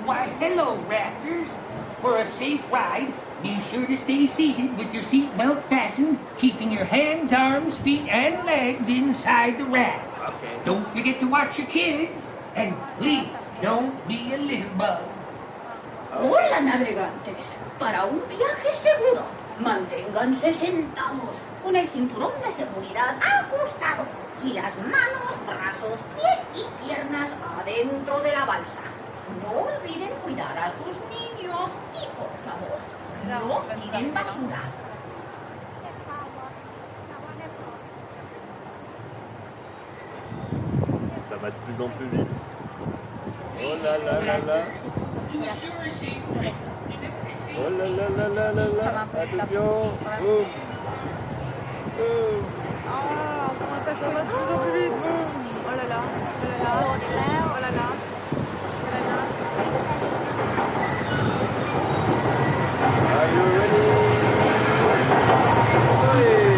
Why, hello, rafters. For a safe ride, be sure to stay seated with your seatbelt fastened, keeping your hands, arms, feet, and legs inside the raft. Okay. Don't forget to watch your kids, and please don't be a little bug. Hola, navegantes. Para un viaje seguro, manténganse sentados con el cinturón de seguridad ajustado y las manos, brazos, pies y piernas adentro de la balsa. No olviden cuidar a sus niños y, por favor, no tiren basura. Ça va de plus en plus vite. Oh là là là là. Oh là là là là là là. Attention. Boum. Boum. Oh, comment ça va de plus en plus vite. Boum. Oh là là. Oh là là. On est là. Oh là là. Oh là là. Are you ready? Allez.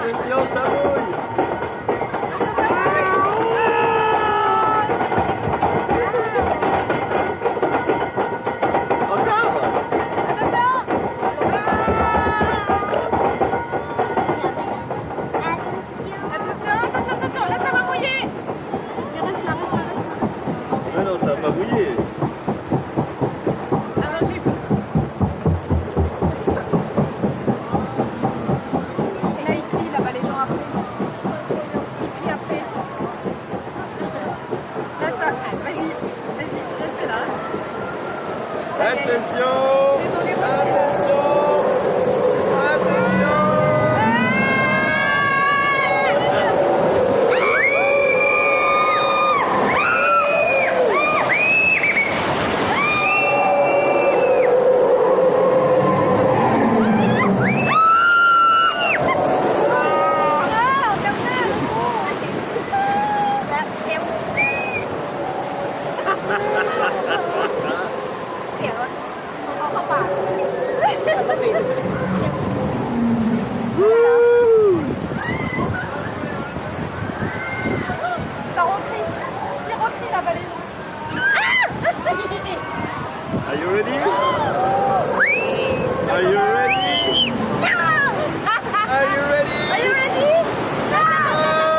Attention, ça mouille. Encore. Attention, là ça va mouiller. Mais non, ça va pas mouiller. Ah non, j'ai vu. Et là, il crie là-bas, les gens après. Il crie après. Là, ça. Vas-y, restez là. Attention. Désolé, moi, Attention. ça recrie. Il recrie là-bas, les gens. Are you ready? Are you ready? Are you ready? Are you ready?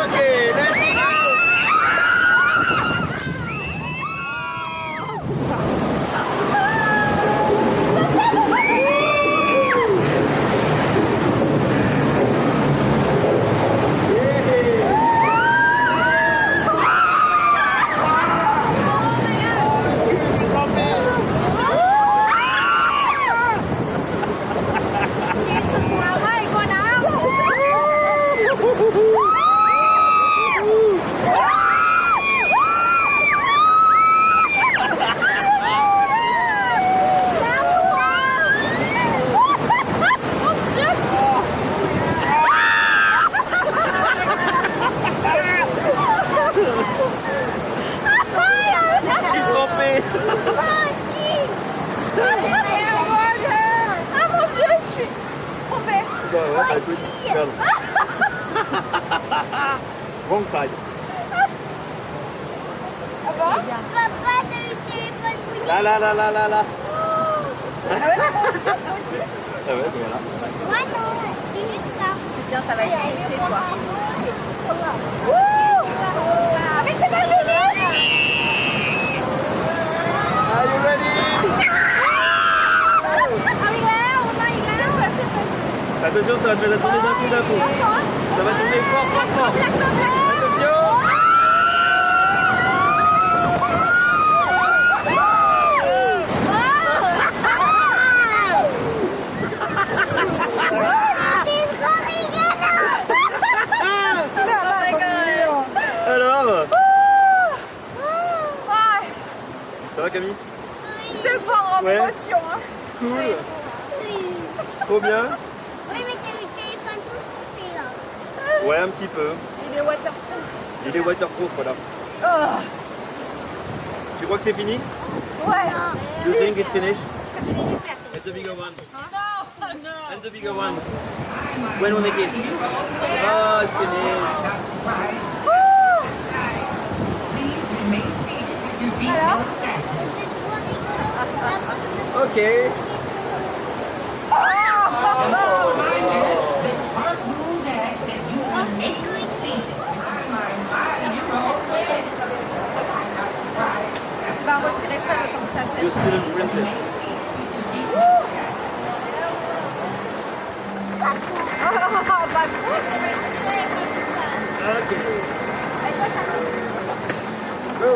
Okay, let's go. Wrong side. Ah bon? Papa, t'as eu le téléphone mouillé. Là, là, là, là, là, là. Ah ouais, moi aussi. Ah ouais, voilà. Moi non, c'est juste ça. C'est bien, ça va être léché, quoi. Wouh! Ah, mais c'est pas joli! Are you ready? Attention, ça va te faire tourner d'un coup. Ça va tourner fort, fort, fort. Attention. Alors, ça va Camille? C'était fort en Ouais. émotion. Hein. Cool. Trop bien. Oui, mais t'as le téléphone tout fait là. Ouais, un petit peu. Il est waterproof. Il est waterproof, voilà. Oh. Tu crois que c'est fini? Ouais. You think it's finished? C'est fini. And the bigger one. Non, non. And the bigger one. When we make it? Oh, it's finished. Please remain seated with your seat Alors? belt fastened. Okay. The park rules ask that you remain seated. You're all clear. I'm not surprised. Tu vas retirer ça comme ça. You're still a princess. Oh, pas trop. Okay. Go.